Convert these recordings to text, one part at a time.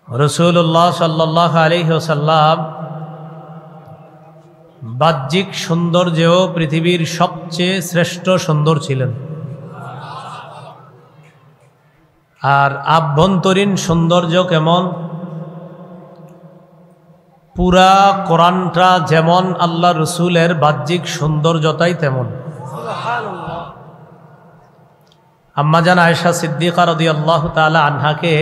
রাসূলুল্লাহ সাল্লাল্লাহু আলাইহি ওয়াসাল্লাম বাহ্যিক সৌন্দর্যেও পৃথিবীর সবচেয়ে শ্রেষ্ঠ সুন্দর ছিলেন, আর আভ্যন্তরীণ সৌন্দর্য কেমন? পুরা কোরআনটা যেমন আল্লাহ রসুলের বাহ্যিক সৌন্দর্যতাই তেমন। আম্মাজান আয়েশা সিদ্দিকা রাদিয়াল্লাহু তাআলা আনহাকে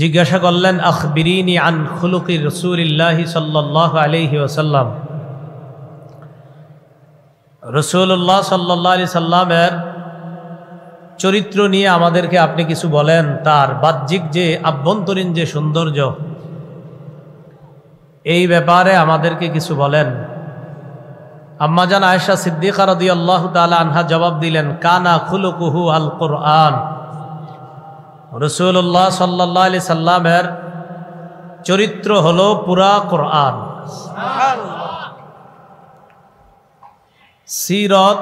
জিজ্ঞাসা করলেন, আখবিরিনি আন খুলুকি রাসূলিল্লাহি সাল্লাল্লাহু আলাইহি ওয়াসাল্লাম, রাসূলুল্লাহ সাল্লাল্লাহু আলাইহি সাল্লামের চরিত্র নিয়ে আমাদেরকে আপনি কিছু বলেন, তার বাহ্যিক যে আভ্যন্তরীণ যে সৌন্দর্য, এই ব্যাপারে আমাদেরকে কিছু বলেন। আম্মাজান আয়েশা সিদ্দিকা রাদিয়াল্লাহু তাআলা আনহা জবাব দিলেন, কানা খুলুকুহু আল কুরআন, রাসূলুল্লাহ সাল্লাল্লাহু আলাইহি সাল্লামের চরিত্র হলো পুরা কোরআন। সিরত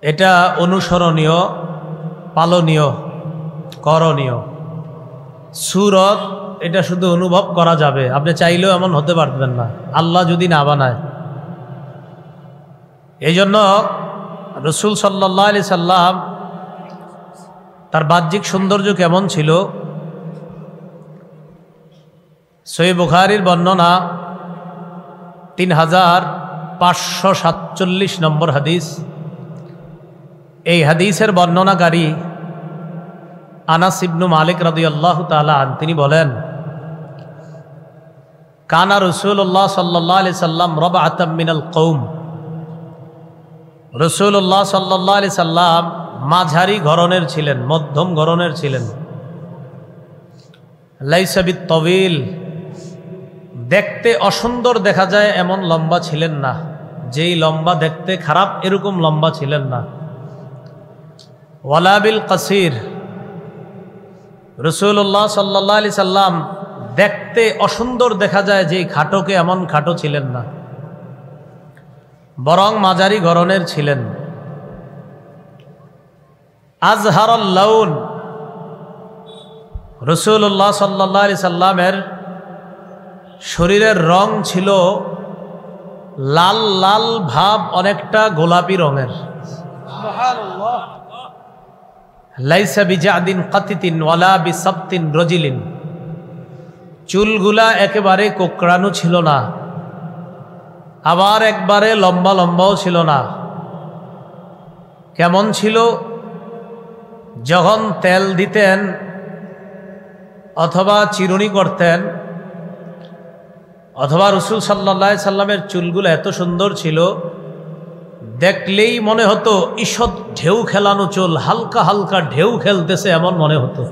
এটা অনুসরণীয়, পালনীয়, করণীয়। সুরত এটা শুধু অনুভব করা যাবে, আপনি চাইলেও এমন হতে পারবেন না আল্লাহ যদি না বানায়। এই জন্য রাসূল সাল্লাল্লাহু আলাইহি সাল্লাম তার বাহ্যিক সৌন্দর্য কেমন ছিল? সহিহ বুখারীর বর্ণনা 3547 নম্বর হাদিস। এই হাদিসের বর্ণনাকারী আনাস ইবনু মালিক রাদিয়াল্লাহু তাআলা আন, তিনি বলেন, কানা রাসূলুল্লাহ সাল্লাল্লাহু আলাইহি সাল্লাম রাবআতাম মিনাল কওম, রাসূলুল্লাহ সাল্লাল্লাহু আলাইহি সাল্লাম মাঝারি গড়নের ছিলেন, মধ্যম গড়নের ছিলেন। লাইসা বিত-তাওয়িল, দেখতে অসুন্দর দেখা যায় এমন লম্বা ছিলেন না, যেই লম্বা দেখতে খারাপ এরকম লম্বা ছিলেন না। ওয়ালা বিল কাসির, রাসূলুল্লাহ সাল্লাল্লাহু আলাইহি সাল্লাম দেখতে অসুন্দর দেখা যায় যেই খাটোকে এমন খাটো ছিলেন না, বরং মাঝারি গড়নের ছিলেন। আজহারুল লাউন, রাসূলুল্লাহ সাল্লাল্লাহু আলাইহি সাল্লামের শরীরের রং ছিল লাল লাল ভাব, অনেকটা গোলাপি রঙের। সুবহানাল্লাহ। লাইসা বিজাদিন কাতিতিন ওয়ালা বিসাবতিন রজিলিন, চুলগুলা একেবারে কোকড়ানো ছিল না, আবার একবারে লম্বা লম্বাও ছিল না। কেমন ছিল? যখন তেল দিতেন অথবা চিরুনি করতেন, অথবা রাসূল সাল্লাল্লাহু আলাইহি সাল্লামের চুলগুলো এত সুন্দর ছিল, দেখলেই মনে হতো ঈষৎ ঢেউ খেলানো চুল, হালকা হালকা ঢেউ খেলতেছে এমন মনে হতো।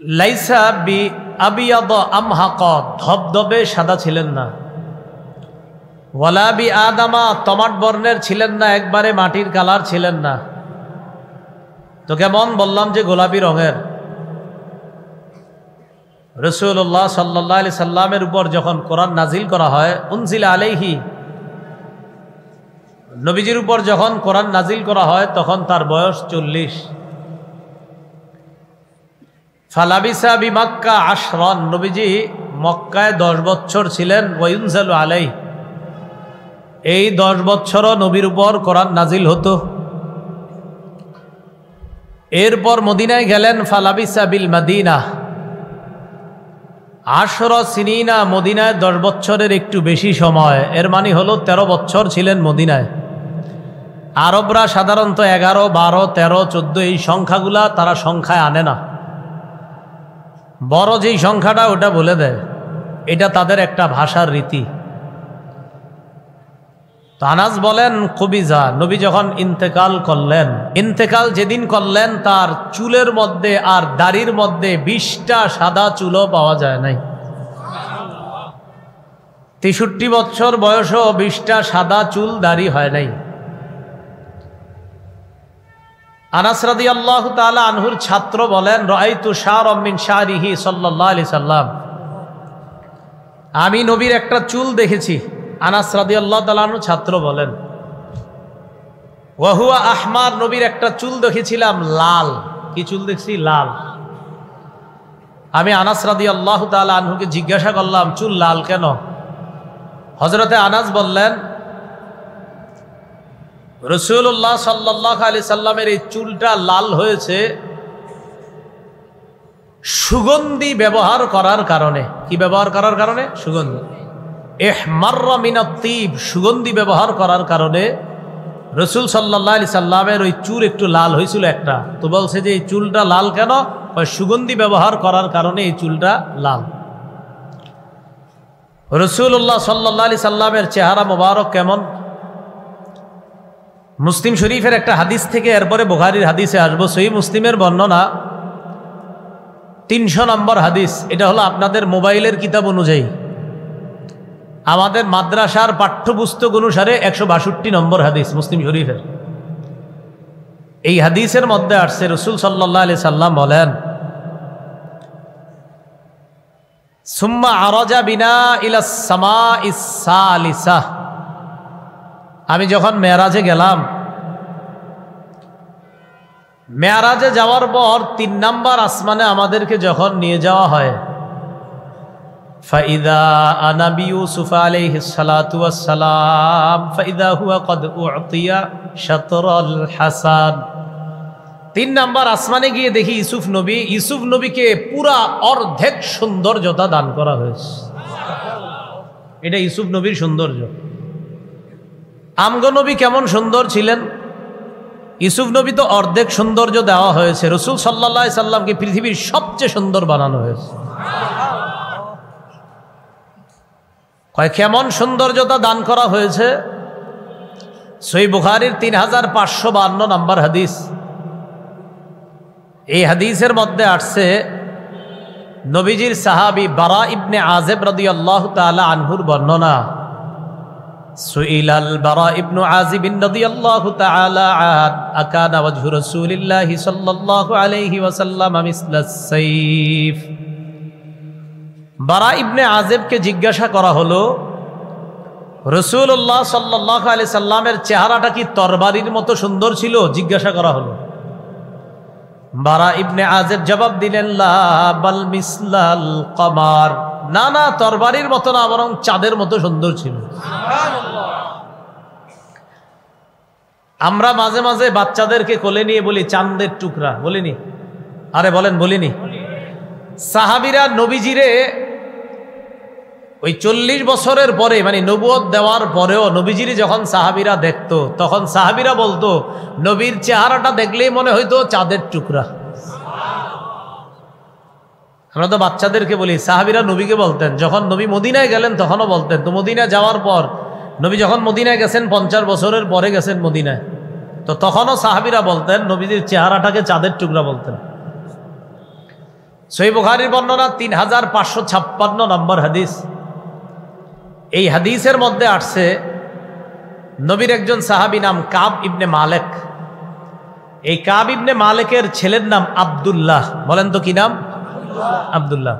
লাইসা বি আবিয়াদ আমহাকা, ধবধবে সাদা ছিলেন না। ওয়ালা বি আদামা, তমাট বর্ণের ছিলেন না, একবারে মাটির কালার ছিলেন না। তো কেমন? বললাম যে গোলাপি রঙের। রাসূলুল্লাহ সাল্লাল্লাহু আলাইহি সাল্লামের উপর যখন কোরআন নাজিল করা হয়, উনজিলা আলাইহি, নবীজির উপর যখন কোরআন নাজিল করা হয় তখন তার বয়স 40। ফালাবিসা বি মক্কা আশরান, নবীজি মক্কায় 10 বছর ছিলেন। ওয়ায়ুনজালু আলাইহি, এই 10 বছরও নবীর উপর কোরআন নাজিল হতো। এরপর মদিনায় গেলেন। ফালাবিসা বিল মাদিনা আশরা সিনিনা, মদিনায় 10 বছরের একটু বেশি সময়, এর মানে হলো 13 বছর ছিলেন মদিনায়। আরবরা সাধারণত 11, 12, 13, 14 এই সংখ্যাগুলা তারা সংখ্যায় আনে না, বড় যেই সংখ্যাটা ওটা বলে দেয়, এটা তাদের একটা ভাষার রীতি। তো আনাস বলেন, কবিজা, নবী যখন ইন্তেকাল করলেন, ইন্তেকাল যেদিন করলেন তার চুলের মধ্যে আর দাড়ির মধ্যে 20টা সাদা চুলও পাওয়া যায় নাই। 63 বছর বয়সও 20টা সাদা চুল দাড়ি হয় নাই। আনাস রাদিয়াল্লাহু তাআলা আনহুর ছাত্র বলেন, রাআইতু শা'রাম মিন শা'রিহি সাল্লাল্লাহু আলাইহি সাল্লাম, আমি নবীর একটা চুল দেখেছি। আনাস রাদিয়াল্লাহু তাআলা আনহু ছাত্র বলেন, ওয়াহুয়া আহমার, নবীর একটা চুল দেখেছিলাম লাল। কি চুল দেখছি? লাল। আমি আনাস রাদিয়াল্লাহু তাআলা আনহুকে জিজ্ঞাসা করলাম, চুল লাল কেন? হযরতে আনাস বললেন, রাসূলুল্লাহ সাল্লাল্লাহু আলাইহি সাল্লামের এই চুলটা লাল হয়েছে সুগন্ধি ব্যবহার করার কারণে। কি ব্যবহার করার কারণে? সুগন্ধি। ইহমাররা মিনাত তিব, সুগন্ধি ব্যবহার করার কারণে রাসূল সাল্লাল্লাহু আলাইহি সাল্লামের ওই চুল একটু লাল হয়েছিল একটা। তো বলছে যে এই চুলটা লাল কেন? সুগন্ধি ব্যবহার করার কারণে এই চুলটা লাল। রাসূলুল্লাহ সাল্লাল্লাহু আলাইহি সাল্লামের চেহারা মোবারক কেমন? মুসলিম শরীফের একটা হাদিস থেকে এরপরে বুখারীর হাদিসে আসবো। সহিহ মুসলিমের বর্ণনা 300 নম্বর হাদিস। এটা হলো আপনাদের মোবাইলের কিতাব অনুযায়ী, আমাদের মাদ্রাসার পাঠ্যপুস্তক অনুসারে 162 নম্বর হাদিস মুসলিম শরীফের। এই হাদিসের মধ্যে আসছে রাসূল সাল্লাল্লাহু আলাইহি সাল্লাম বলেন, সুম্মা আরাজা বিনা ইলাস সামাইস সালিসা। আমি যখন মেরাজে গেলাম, মেরাজে যাওয়ার পর 3 নাম্বার আসমানে আমাদেরকে যখন নিয়ে যাওয়া হয়, ফাইদা আনা বিউসুফ আলাইহিস সালাতু ওয়াস সালাম ফাইদা হুয়া কদ উতিয়া শাতরাল হাসান। 3 নাম্বার আসমানে গিয়ে দেখি ইউসুফ নবীকে পুরা অর্ধেক সৌন্দর্যতা দান করা হয়েছে। এটা ইউসুফ নবীর সৌন্দর্য। আমগো নবী কেমন সুন্দর ছিলেন, ইউসুফ নবী তো অর্ধেক সৌন্দর্য দেওয়া হয়েছে। রাসূল সাল্লাল্লাহু আলাইহি সাল্লামকে পৃথিবীর সবচেয়ে সুন্দর বানানো হয়েছে। কেমন সৌন্দর্যতা দান করা হয়েছে? সহিহ বুখারীর 3552 নম্বর হাদিস। এই হাদিসের মধ্যে আসছে নবীজির সাহাবী বারা ইবনে আযিব রাদিয়াল্লাহু তাআলা আনহুর বর্ণনা। সুইলাল বারা ইবনে আযিব রাদিয়াল্লাহু তাআলা আন আকানা ওয়াজহু রাসূলিল্লাহি সাল্লাল্লাহু আলাইহি ওয়াসাল্লাম মিসলাস সাইফ। বারা ইবনে আযিবকে জিজ্ঞাসা করা হলো, রাসূলুল্লাহ সাল্লাল্লাহু আলাইহি সাল্লামের চেহারাটা কি তরবারির মতো সুন্দর ছিল? জিজ্ঞাসা করা হলো। বারা ইবনে আযিব জবাব দিলেন, লা বাল মিসলাল কমার। না না, তরবারির মতো না, বরং চাঁদের মতো সুন্দর ছিল। আমরা মাঝে মাঝে বাচ্চাদেরকে কোলে নিয়ে বলি চাঁদের টুকরা, বলিনি? আরে বলেন, বলিনি? সাহাবীরা নবীজিরে ওই 40 বছরের পরে, মানে নবুয়ত দেওয়ার পরেও নবীজিরে যখন সাহাবীরা দেখতো, তখন সাহাবীরা বলতো নবীর চেহারাটা দেখলেই মনে হইতো চাঁদের টুকরা। আমরা তো বাচ্চাদেরকে বলি, সাহাবীরা নবীকে বলতেন। যখন নবী মদিনায় গেলেন তখনও বলতেন। তো মদিনায় যাওয়ার পর, নবী যখন মদিনায় গেছেন 50 বছরের পরে গেছেন মদিনায়, তো তখনও সাহাবীরা বলতেন নবীজির চেহারাটাকে চাঁদের টুকরা বলতেন। সহিহ বুখারীর বর্ণনা 3556 নম্বর হাদিস। এই হাদিসের মধ্যে আসছে নবীর একজন সাহাবী নাম কাব ইবনে মালিক। এই কাব ইবনে মালিকের ছেলের নাম আব্দুল্লাহ। বলেন তো কি নাম? আব্দুল্লাহ।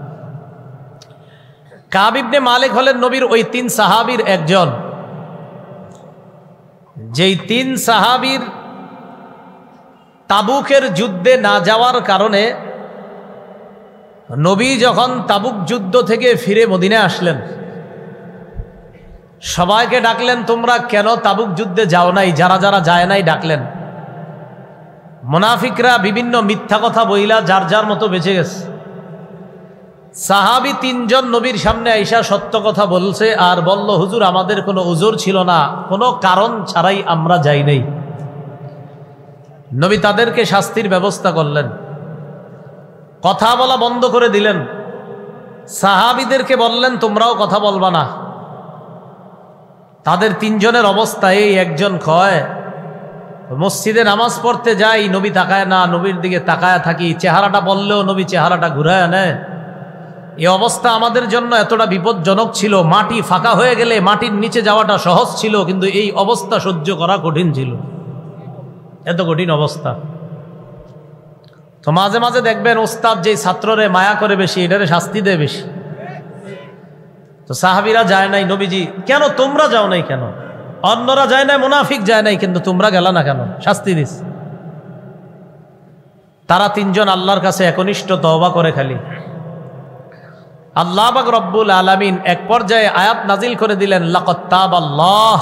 কাব ইবনে মালিক হলেন নবীর ওই 3 সাহাবীর একজন, যেই 3 সাহাবীর তাবুকের যুদ্ধে না যাওয়ার কারণে নবী যখন তাবুক যুদ্ধ থেকে ফিরে মদিনায় আসলেন, সবাইকে ডাকলেন, তোমরা কেন তাবুক যুদ্ধে যাও নাই? যারা যারা যায় নাই ডাকলেন। মুনাফিকরা বিভিন্ন মিথ্যা কথা বইলা যার যার মতো বেঁচে গেছে। সাহাবী 3 জন নবীর সামনে আইসা সত্য কথা বলছে আর বলল, হুজুর আমাদের কোনো উজর ছিল না, কোনো কারণ ছাড়াই আমরা যাই নাই। নবী তাদেরকে শাস্তির ব্যবস্থা করলেন, কথা বলা বন্ধ করে দিলেন। সাহাবীদেরকে বললেন, তোমরাও কথা বলবা না। তাদের 3 জনের অবস্থা এই, একজন কয় মসজিদে নামাজ পড়তে যাই, নবী তাকায় না, নবীর দিকে তাকায় থাকি, চেহারাটা বললেও নবী চেহারাটা ঘুরায় নেয়। এই অবস্থা আমাদের জন্য এতটা বিপজ্জনক ছিল, মাটি ফাঁকা হয়ে গেলে মাটির নিচে যাওয়াটা সহজ ছিল, কিন্তু এই অবস্থা সহ্য করা কঠিন ছিল। এত কঠিন অবস্থা। তো মাঝে মাঝে দেখবেন ওস্তাদ যেই ছাত্ররে মায়া করে বেশি, এটারে শাস্তি দেয় বেশি। তো সাহাবীরা যায় নাই। নবীজি, কেন তোমরা যাও নাই কেন? অন্যরা যায় না, মুনাফিক যায় নাই, কিন্তু তোমরা গেলা না কেন? শাস্তি দিস। তারা তিনজন আল্লাহর কাছে একনিষ্ঠ তওবা করে খালি। আল্লাহ পাক রব্বুল আলামিন এক পর্যায়ে আয়াত নাজিল করে দিলেন, লাকাদ তাবাল্লাহ।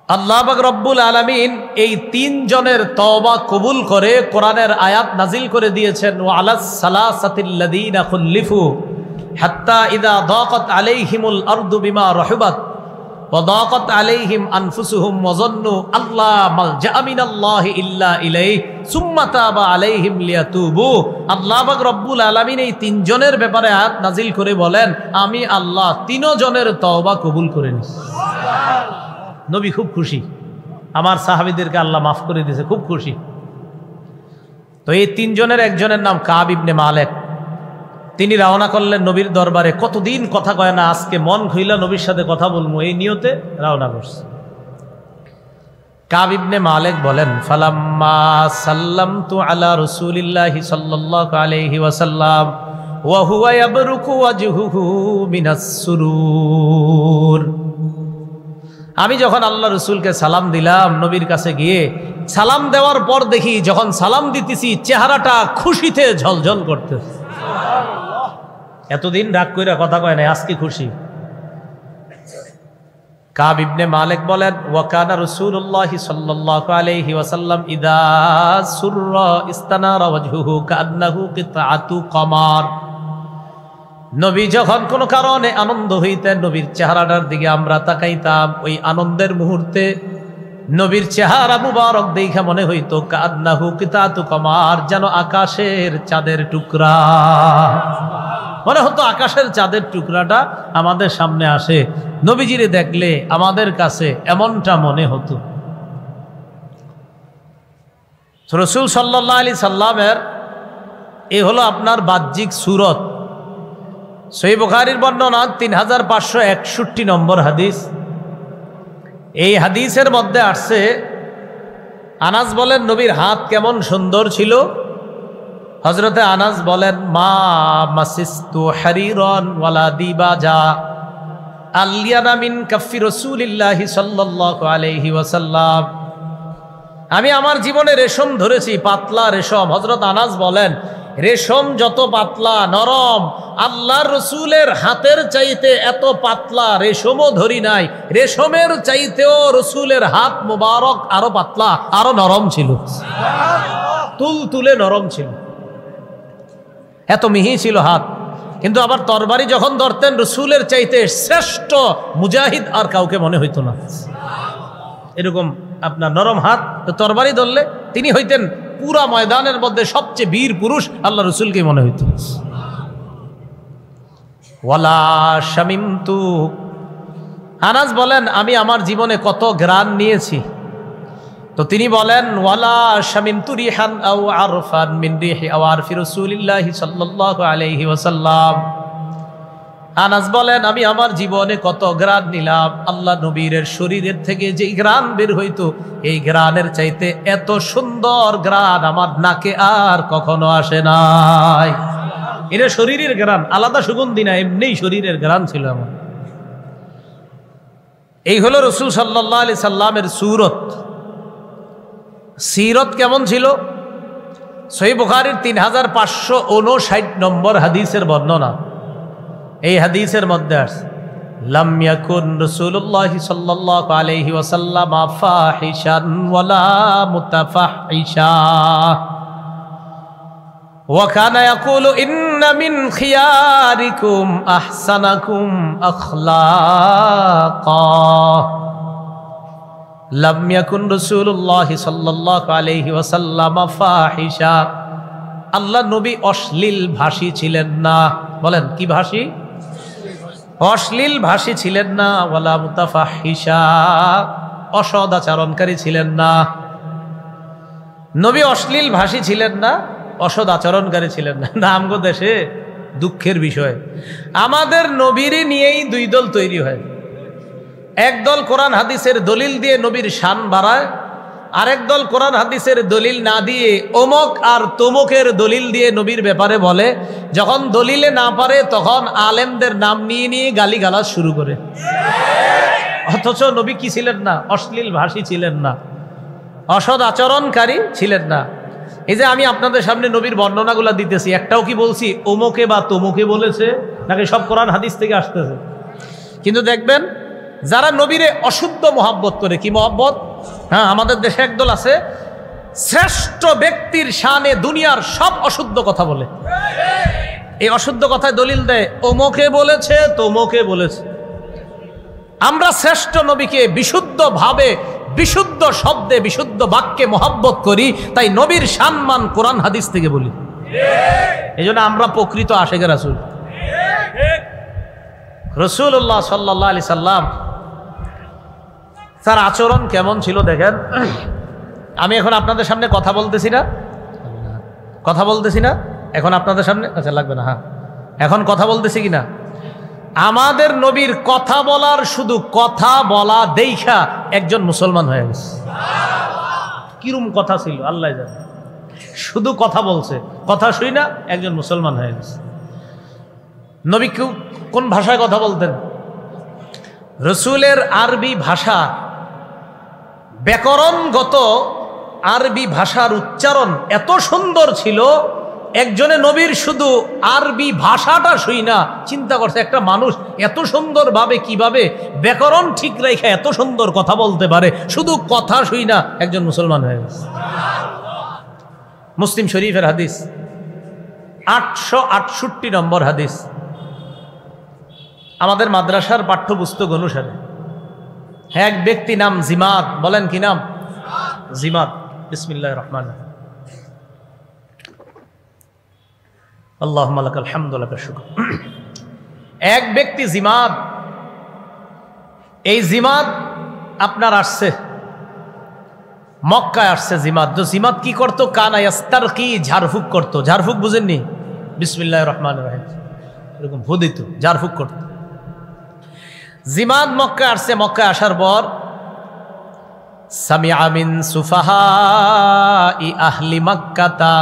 আল্লাহ পাক রব্বুল আলামিন এই তিনজনের তওবা কবুল করে কোরআনের আয়াত নাজিল করে দিয়েছেন, ওয়া আলাস সালাসাতিল্লাযীনা খুল্লিফু হাত্তা ইযা দাকাত আলাইহিমুল আরদু বিমা রাহুবাত ওয়া দাকাত আলাইহিম আনফুসুহুম ওয়া যান্নু আল্লা মালজাআ মিনাল্লাহি ইল্লা ইলাইহি সুম্মা তাবা আলাইহিম লিয়াতুবু। আল্লাহ পাক রব্বুল আলামিন এই তিনজনের ব্যাপারে আয়াত নাজিল করে বলেন, আমি আল্লাহ তিনজনের তওবা কবুল করে নিই। নবী খুব খুশি, আমার সাহাবীদেরকে আল্লাহ মাফ করে দিয়েছে, খুব খুশি। তো এই তিনজনের একজনের নাম কাব ইবনে মালিক। তিনি রওনা করলেন নবীর দরবারে। কতদিন কথা কয় না, আজকে মন খুইলা নবীর সাথে কথা বলবো, এই নিয়তে রওনা করছে। কাব ইবনে মালিক বলেন, ফালাম্মা সাল্লামতু আলা রাসূলিল্লাহি সাল্লাল্লাহু আলাইহি ওয়াসাল্লাম ওয়া হুয়া ইয়াবরুকু ওয়াজহুহু মিনাস সুরুর। আমি যখন আল্লাহ রসুলকে সালাম দিলাম, নবীর কাছে গিয়ে সালাম দেওয়ার পর দেখি যখন সালাম দিতেছি চেহারাটা খুশিতে ঝলঝল করতেছে। এতদিন রাগ কইরা কথা কয় নাই, আজকে খুশি। কাব ইবনে মালিক বলেন, ওয়া কানা রাসূলুল্লাহি সাল্লাল্লাহু আলাইহি ওয়াসাল্লাম ইযা সুররা ইস্তানারা ওয়াজহুহু কাআন্নাহু কিতআতু কমার। নবী যখন কোনো কারণে আনন্দ হইতেন, নবীর চেহারাটার দিকে আমরা তাকাইতাম। ওই আনন্দের মুহূর্তে নবীর চেহারা মুবারক দেখা মনে হইতো কাআন্নাহু কিতআতু কমার, যেন আকাশের চাঁদের টুকরা। মনে হতো আকাশের চাঁদের টুকরাটা আমাদের সামনে আসে। নবীজিরে দেখলে আমাদের কাছে এমনটা মনে হতো। রাসূল সাল্লাল্লাহু আলাইহি সাল্লামের এই হলো আপনার বাহ্যিক সুরত। সহিহ বুখারীর বর্ণনা 3561 নম্বর হাদিস। এই হাদিসের মধ্যে আসছে, আনাস বলেন নবীর হাত কেমন সুন্দর ছিল। হযরতে আনাস বলেন, মা মাসিস্তু হারিরান ওয়ালা দিবাজা আলিয়ানা মিন কাফি রাসূলিল্লাহি সাল্লাল্লাহু আলাইহি ওয়াসাল্লাম। আমি আমার জীবনে রেশম ধরেছি, পাতলা রেশম। হযরত আনাস বলেন, রেশম যত পাতলা নরম, আল্লাহর রসুলের হাতের চাইতে এত পাতলা রেশমও ধরি নাই। রেশমের চাইতেও রসুলের হাত মুবারক আরো পাতলা, আরো নরম ছিল, তুলতুলে নরম ছিল, এত মিহি ছিল হাত। কিন্তু আবার তরবারি যখন ধরতেন, রসুলের চাইতে শ্রেষ্ঠ মুজাহিদ আর কাউকে মনে হইতো না। এরকম আপনার নরম হাত। তো তরবারি ধরলে তিনি হইতেন পুরা ময়দানের মধ্যে সবচেয়ে বীর পুরুষ, আল্লাহ রসুলকে মনে হইত। ওয়ালা শামিমতু, আনাস বলেন আমি আমার জীবনে কত ঘ্রাণ নিয়েছি। তো তিনি বলেন, ওয়ালা শামিমতু রিহান আও আরফান মিন রিহি আও আরফি রাসূলিল্লাহি সাল্লাল্লাহু আলাইহি ওয়াসাল্লাম। আনাস বলেন আমি আমার জীবনে কত ঘ্রাণ নিলাম, আল্লাহ নবীর শরীরের থেকে যে ঘ্রাণ বের হইতো, এই ঘ্রাণের চাইতে এত সুন্দর ঘ্রাণ আমার নাকে আর কখনো আসে নাই। এটা শরীরের ঘ্রাণ, আলাদা সুগন্ধি না, এমনিই শরীরের ঘ্রাণ ছিল আমার। এই হলো রাসূল সাল্লাল্লাহু আলাইহি সাল্লামের সুরত। সিরত কেমন ছিল? সহিহ বুখারীর 3559 নম্বর হাদিসের বর্ণনা। এই হাদিসের মধ্যে আছে, লাম ইয়াকুন রাসূলুল্লাহ সাল্লাল্লাহু আলাইহি ওয়াসাল্লাম ফাহিশান ওয়ালা মুতাফাহিশা ওয়া কানা ইয়াকুলু ইন্না মিন খিয়ারিকুম আহসানাকুম আখলাকা। লাম ইয়াকুন রাসূলুল্লাহ সাল্লাল্লাহু আলাইহি ওয়াসাল্লাম ফাহিশা, আল্লাহ নবী অশ্লীল ভাষী ছিলেন না। বলেন কি ভাষী? অশ্লীল ভাষী ছিলেন না। ওয়ালা মুতাফাহিশা, অসদাচরণকারী ছিলেন না। নবী অশ্লীল ভাষী ছিলেন না, অসদ আচরণকারী ছিলেন না। আমগো দেশে দুঃখের বিষয়, আমাদের নবীরই নিয়েই দুই দল তৈরি হয়। একদল কোরআন হাদিসের দলিল দিয়ে নবীর শান বাড়ায়, আরেক দল কোরআন হাদিসের দলিল না দিয়ে অমুক আর তমুকের দলিল দিয়ে নবীর ব্যাপারে বলে। যখন দলিলে না পারে তখন আলেমদের নাম নিয়ে নিয়ে গালিগালাজ শুরু করে। অথচ নবী কি ছিলেন না? অশ্লীল ভাষী ছিলেন না, অসৎ আচরণকারী ছিলেন না। এই যে আমি আপনাদের সামনে নবীর বর্ণনাগুলো দিতেছি, একটাও কি বলছি ওমকে বা তমুকে বলেছে, নাকি সব কোরআন হাদিস থেকে আসতেছে? কিন্তু দেখবেন যারা নবীরে অশুদ্ধ মহব্বত করে, কি মহব্বত? হ্যাঁ, আমাদের দেশে একদল আছে শ্রেষ্ঠ ব্যক্তির শানে দুনিয়ার সব অশুদ্ধ কথা বলে। এই অশুদ্ধ কথায় দলিল দেয় ওমকে বলেছে, তমুকে বলেছে। আমরা শ্রেষ্ঠ নবীকে বিশুদ্ধ ভাবে, বিশুদ্ধ শব্দে, বিশুদ্ধ বাক্যে মহব্বত করি, তাই নবীর সম্মান কোরআন হাদিস থেকে বলি। এই জন্য আমরা প্রকৃত আশেকে রাসূল। রাসূলুল্লাহ সাল্লাল্লাহু আলাইহি সাল্লাম তার আচরণ কেমন ছিল দেখেন। আমি এখন আপনাদের সামনে কথা বলতেছি না, কথা বলতেছি না এখন আপনাদের সামনে, আচ্ছা লাগবে না, হ্যাঁ এখন কথা বলতেছি কিনা? আমাদের নবীর কথা বলার, শুধু কথা বলা দেইখা একজন মুসলমান হয়ে গেছে। কিরম কথা ছিল আল্লাহ জানে, শুধু কথা বলছে, কথা শুই না একজন মুসলমান হয়ে গেছে। নবী কোন ভাষায় কথা বলতেন? রসুলের আরবি ভাষা, ব্যাকরণগত আরবি ভাষার উচ্চারণ এত সুন্দর ছিল, একজনে নবীর শুধু আরবি ভাষাটা শুই না চিন্তা করছে একটা মানুষ এত সুন্দরভাবে কিভাবে ব্যাকরণ ঠিক রেখে এত সুন্দর কথা বলতে পারে, শুধু কথা শুই না একজন মুসলমান হয়ে গেছে। মুসলিম শরীফের হাদিস 868 নম্বর হাদিস, আমাদের মাদ্রাসার পাঠ্যপুস্তক অনুসারে। এক ব্যক্তি নাম জিমাদ, বলেন কি নাম? জিমাদ। বিসমিল্লাহির রহমানির রহিম। আল্লাহুম্মা লাকাল হামদু ওয়া লাকাশ শুকর। এক ব্যক্তি জিমাদ, এই জিমাদ আপনার আসছে মক্কায় আসছে। জিমাদ, তো জিমাদ কি করতো? কানা ইয়াস্তারকি, ঝাড়ফুঁক করতো। ঝাড়ফুঁক বুঝেননি? বিসমিল্লাহির রহমানির রহিম এরকম ভু দিত, ঝাড়ফুঁক করতো। জিমাদ মক্কায় আসছে। মক্কায় আসার পর সামিআ মিন সুফাহাই আহলি মক্কাতা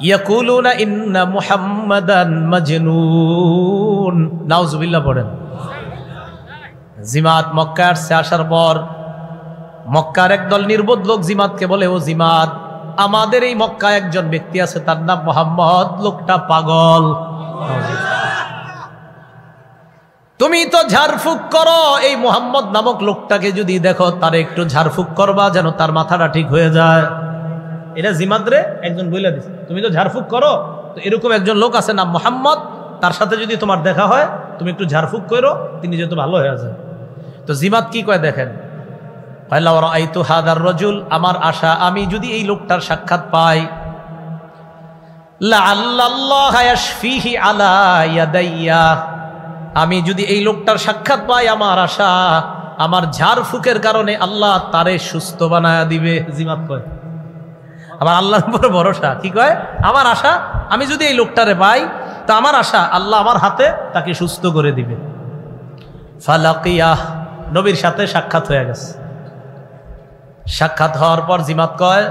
ইয়াকুলুনা ইন্না মুহাম্মাদান মাজনুন। নাউজুবিল্লাহ পড়েন। জিমাদ মক্কায় আসছে, আসার পর মক্কার একদল নির্বোধ লোক জিমাদকে বলে, ও জিমাদ, আমাদের এই মক্কায় একজন ব্যক্তি আছে, তার নাম মুহাম্মদ, লোকটা পাগল। তুমি তো ঝাড়ফুঁক করো, এই মুহাম্মদ নামক লোকটাকে যদি দেখো তারে একটু ঝাড়ফুঁক করবা, যেন তার মাথাটা ঠিক হয়ে যায়। এটা জিমাদরে একজন বইলা দিছে, তুমি তো ঝাড়ফুঁক করো, তো এরকম একজন লোক আছে নাম মুহাম্মদ, তার সাথে যদি তোমার দেখা হয় তুমি একটু ঝাড়ফুঁক করো, তিনি যেহেতু ভালো হয়ে যায়। তো জিমাদ কি কয় দেখেন, রজুল, আমার আশা আমি যদি এই লোকটার সাক্ষাৎ পাই, আমি যদি এই লোকটার সাক্ষাৎ পাই, আমার আশা আমার ঝাড়ফুঁকের কারণে আল্লাহ তারে সুস্থ বানায়া দিবে। জিমাদ কয়, আবার আল্লাহর উপরে ভরসা। কি কয়? আমার আশা আমি যদি এই লোকটারে পাই, তা আমার আশা আল্লাহ আমার হাতে তাকে সুস্থ করে দিবে। ফালাকিয়াহ, নবীর সাথে সাক্ষাৎ হয়ে গেছে। সাক্ষাৎ হওয়ার পর জিমাদ কয়,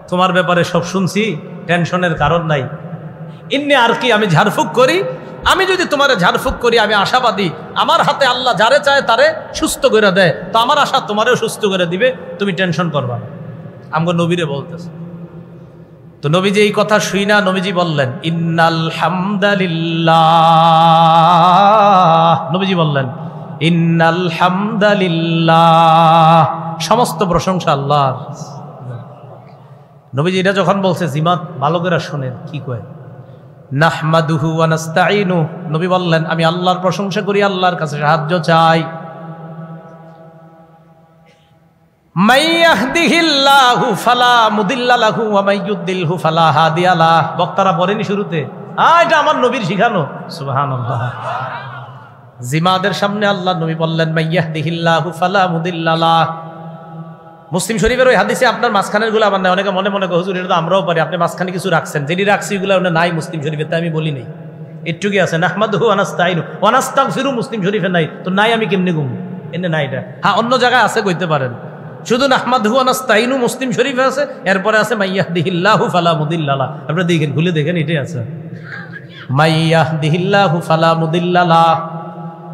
তোমার ব্যাপারে সব শুনছি, টেনশনের কারণ নাই। ইন্নি আর কি, আমি ঝাড়ফুঁক করি, আমি যদি তোমার ঝাড়ফুঁক করি, আমি আশাবাদী আমার হাতে আল্লাহ যারে চায় তারে সুস্থ করে দেয়, তো আমার আশা তোমারেও সুস্থ করে দিবে, তুমি টেনশন করবা না। আমগো নবীরে বলতেছে। তো নবীজি এই কথা শুই না, নবীজি বললেন ইন্নাল হামদালিল্লাহ। নবীজি বললেন ইন্নাল হামদালিল্লাহ, সমস্ত প্রশংসা আল্লাহর। নবীজি এটা যখন বলছে, জিমাদ ভালো করে শোনেন কি কয়। নাহমাদুহু ওয়া নাস্তাঈনু, নবী বললেন আমি আল্লাহর প্রশংসা করি, আল্লাহর কাছে সাহায্য চাই। মাইয়াহদিহিল্লাহু ফালা মুদিল্লা লাহু ওয়া মাইয়ুদ্দিলহু ফালা হাদিয়া লাহ। বক্তারা পড়েনি শুরুতে? এটা আমার নবীর শিখানো। সুবহানাল্লাহ। জিমাদের সামনে আল্লাহ নবী বললেন মাইয়াহদিহিল্লাহু ফালা মুদিল্লা লাহ। মুসলিম শরীফের ওই হাদিসে আপনার মাঝখানের গুলো আমার নাই। অনেকে মনে মনে হুজুর এটা তো আমরাও পারি, আপনি মাঝখানে কিছু রাখছেন, যেটি রাখছি এগুলো নাই মুসলিম শরীফে, তাই আমি বলি নাই। একটুকি আছে নাহমাদুহু ওয়া নাস্তাঈনু ওয়া নাস্তাগফিরু, মুসলিম শরীফে নাই, তো নাই আমি কেমনে গুম? এনে নাই এটা। হ্যাঁ, অন্য জায়গায় আছে, কইতে পারেন। শুধু নাহমাদুহু ওয়া নাস্তাঈনু মুসলিম শরীফে আছে, এরপরে আছে মাইয়াহদিহিল্লাহু ফালা মুদিল্লা লাহ। আপনারা দেখেন, খুলে দেখেন, এটাই আছে মাইয়াহদিহিল্লাহু ফালা মুদিল্লা লাহ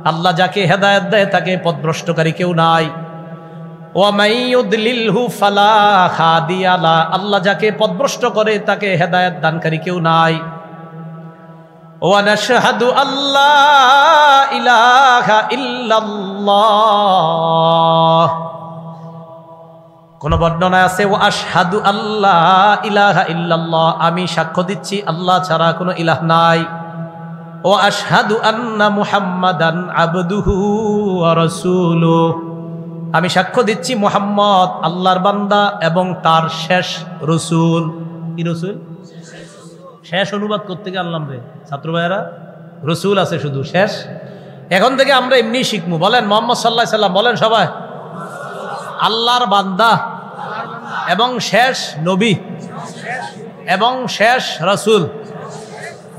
আল্লাহ যাকে হেদায়েত দেয় তাকে পথভ্রষ্টকারী কেউ নাই। ওয়া মাই ইউদলিলহু ফালা হাদিয়া লা, আল্লাহ যাকে পথভ্রষ্ট করে তাকে হেদায়েত দানকারী কেউ নাই। ওয়া নাশহাদু আল্লা ইলাহা ইল্লাল্লাহ, কোন বর্ণনায় আছে ওয়া আশহাদু আল্লা ইলাহা ইল্লাল্লাহ, আমি সাক্ষ্য দিচ্ছি আল্লাহ ছাড়া কোনো ইলাহ নাই। ওয়া আশহাদু আন্না মুহাম্মাদান আবদুহু ওয়া রাসূলুহু, আমি সাক্ষ্য দিচ্ছি মুহাম্মদ আল্লাহর বান্দা এবং তার শেষ রসুল। কি রসুল? শেষ অনুবাদ করতে গিয়ে আনলাম রে ছাত্র ভাইয়েরা, রসুল আছে শুধু, শেষ। এখন থেকে আমরা এমনি শিখবো। বলেন মুহাম্মদ সাল্লাল্লাহু আলাইহি সাল্লাম, বলেন সবাই। আল্লাহর বান্দা এবং শেষ নবী এবং শেষ রসুল।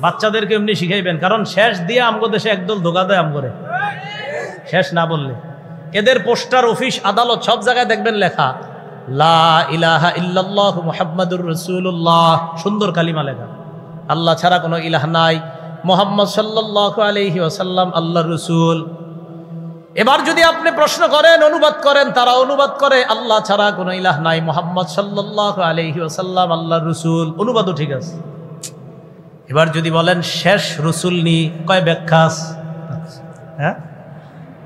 বাচ্চাদেরকে এমনি শিখাইবেন, কারণ শেষ দিয়ে আমগো দেশে একদল ধোকা দেয় আমগরে শেষ না বললে। এদের পোস্টার, অফিস, আদালত সব জায়গায় দেখবেন লেখা লা ইলাহা ইল্লাল্লাহু মুহাম্মাদুর রাসূলুল্লাহ, সুন্দর কালিমা লেখা, আল্লাহ ছাড়া কোনো ইলাহ নাই, মুহাম্মদ সাল্লাল্লাহু আলাইহি ওয়াসাল্লাম আল্লাহর রাসূল। এবার যদি আপনি প্রশ্ন করেন, অনুবাদ করেন, তারা অনুবাদ করে আল্লাহ ছাড়া কোনো ইলাহ নাই, মুহাম্মদ সাল্লাল্লাহু আলাইহি ওয়াসাল্লাম আল্লাহর রাসূল, অনুবাদও ঠিক আছে। এবার যদি বলেন শেষ রসুল নি, কয় ব্যাখ্যা আছে? হ্যাঁ,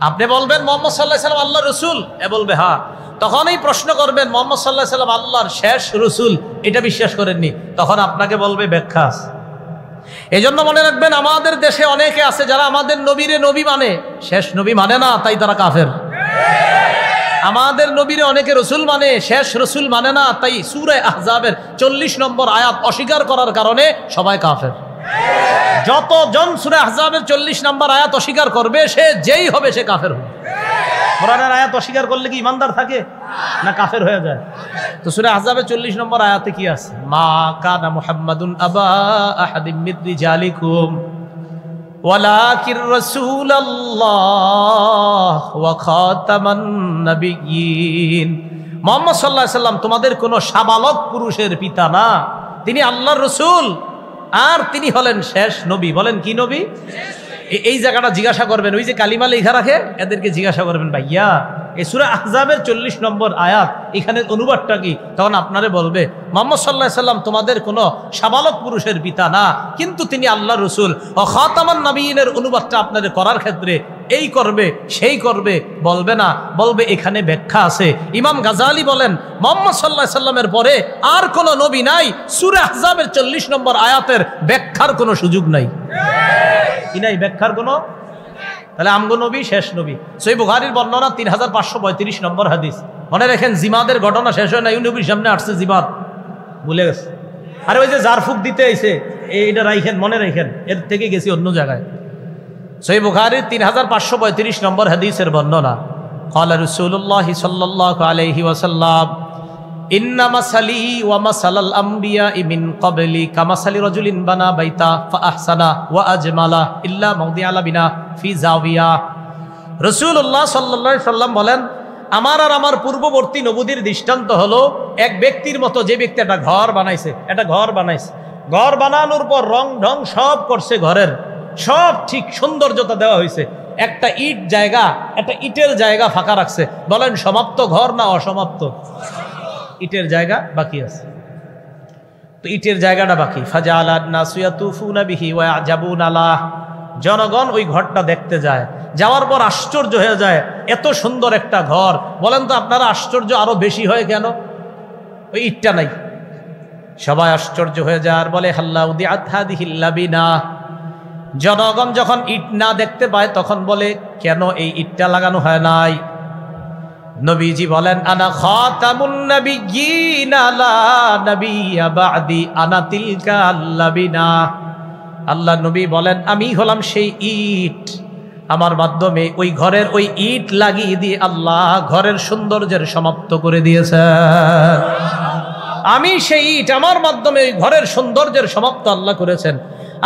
আপনি বলবেন মুহাম্মদ সাল্লাল্লাহু আলাইহি ওয়াসাল্লাম আল্লাহর রাসূল, এ বলবে হ্যাঁ, তখনই প্রশ্ন করবেন মুহাম্মদ সাল্লাল্লাহু আলাইহি ওয়াসাল্লাম আল্লাহর শেষ রসুল, এটা বিশ্বাস করেননি, তখন আপনাকে বলবে ব্যাখ্যা আছে। এই জন্য মনে রাখবেন, আমাদের দেশে অনেকে আছে যারা আমাদের নবীরে নবী মানে, শেষ নবী মানে না, তাই তারা কাফের। আমাদের নবীরে অনেকে রসুল মানে, শেষ রসুল মানে না, তাই সূরা আহজাবের 40 নম্বর আয়াত অস্বীকার করার কারণে সবাই কাফের। যতজন সূরা আহজাবের 40 নম্বর আয়াত অস্বীকার করবে, সে যেই হবে সে কাফের হবে। কোরআনের আয়াত অস্বীকার করলে কি ইমানদার থাকে না কাফের হয়ে যায়? তো সূরা আহজাবের 40 নম্বর আয়াতে কি আছে? মা কানা মুহাম্মাদুন আবা আহাদিম মির রিজালিকুম ওয়ালাকির রাসূলুল্লাহ ওয়া খাতামান নাবিয়্যিন। মুহাম্মদ সাল্লাল্লাহু আলাইহি ওয়াসাল্লাম তোমাদের কোনো সাবালক পুরুষের পিতা না, তিনি আল্লাহর রাসূল আর তিনি হলেন শেষ নবী। বলেন কি নবী? এই জায়গাটা জিজ্ঞাসা করবেন, ওই যে কালিমা লেখা রাখে এদেরকে জিজ্ঞাসা করবেন, ভাইয়া এই সূরা আহজাবের 40 নম্বর আয়াত এখানের অনুবাদটা কি? তখন আপনারে বলবে মুহাম্মদ সাল্লাল্লাহু আলাইহি ওয়াসাল্লাম তোমাদের কোনো সাবালক পুরুষের পিতা না, কিন্তু তিনি আল্লাহর রাসূল ও খাতামান নবিয়্যিনের অনুবাদটা আপনাদের করার ক্ষেত্রে এই করবে সেই করবে বলবে না, বলবে এখানে ব্যাখ্যা আছে। ইমাম গাজালি বলেন মুহাম্মদ সাল্লাল্লাহু আলাইহি ওয়াসাল্লামের পরে আর কোনো নবী নাই, সূরা আহজাবের 40 নম্বর আয়াতের ব্যাখ্যার কোনো সুযোগ নাই। কি নাই? ব্যাখ্যার কোনো। তাহলে আমগো নবী শেষ নবী। সহিহ বুখারীর বর্ণনা 3535 নম্বর হাদিস। মনে রাখেন, জিমাদের ঘটনা শেষ হয় না, নবীর সামনে আসছে জিমাদ, ভুলে গেছে। আরে ওই যে জারফুক দিতে আইছে, এইটা রাইখেন, মনে রাখেন, এর থেকে গেছি অন্য জায়গায়। সহিহ বুখারীর 3535 নম্বর হাদিসের বর্ণনা, ক্বালা রাসূলুল্লাহি সাল্লাল্লাহু আলাইহি ওয়াসাল্লাম ইন্না মাসালি ওয়া মাসালাল আমবিয়াই মিন ক্বাবলি কামাসালি রাজুলিন বানা বাইতা ফাআহসানা ওয়া আজমালা ইল্লা মাউদিআ লাবিনা ফি জাওিয়া। রাসূলুল্লাহ সাল্লাল্লাহু আলাইহি সাল্লাম বলেন, আমার আর আমার পূর্ববর্তী নবীদের দৃষ্টান্ত হলো এক ব্যক্তির মতো, যে ব্যক্তি একটা ঘর বানাইছে, ঘর বানানোর পর রং ঢং সব করছে, ঘরের সব ঠিক সৌন্দর্যতা দেওয়া হয়েছে, একটা ইটের জায়গা ফাঁকা রাখছে। বলেন সমাপ্ত ঘর না অসমাপ্ত? ইটের জায়গা বাকি আছে, তো ইটের জায়গাটা বাকি। ফাজাআলান নাসু ইয়াতুফুনা বিহি ওয়া ইয়াজাবুনা লাহ, জনগণ ওই ঘরটা দেখতে যায়, যাওয়ার পর আশ্চর্য হয়ে যায়, এত সুন্দর একটা ঘর। বলেন তো আপনারা আশ্চর্য আরো বেশি হয় কেন? ওই ইটটা নাই। সবাই আশ্চর্য হয়ে যায় আর বলে হাল্লা উদিআত হাদিহিল লাবিনা। জনগণ যখন ইট না দেখতে পায় তখন বলে কেন এই ইটটা লাগানো হয় নাই? নবীজি বলেন আনা খাতামুন নাবিয়্যিন লা নাবিয়্যা বা'দি আনা তিলকা আল্লাবিনা। আল্লাহ নবী বলেন আমি হলাম সেই ইট, আমার মাধ্যমে ওই ঘরের ওই ইট লাগিয়ে দিয়ে আল্লাহ ঘরের সৌন্দর্যের সমাপ্ত করে দিয়েছেন। আমি সেই ইট, আমার মাধ্যমে ওই ঘরের সৌন্দর্যের সমাপ্ত আল্লাহ করেছেন।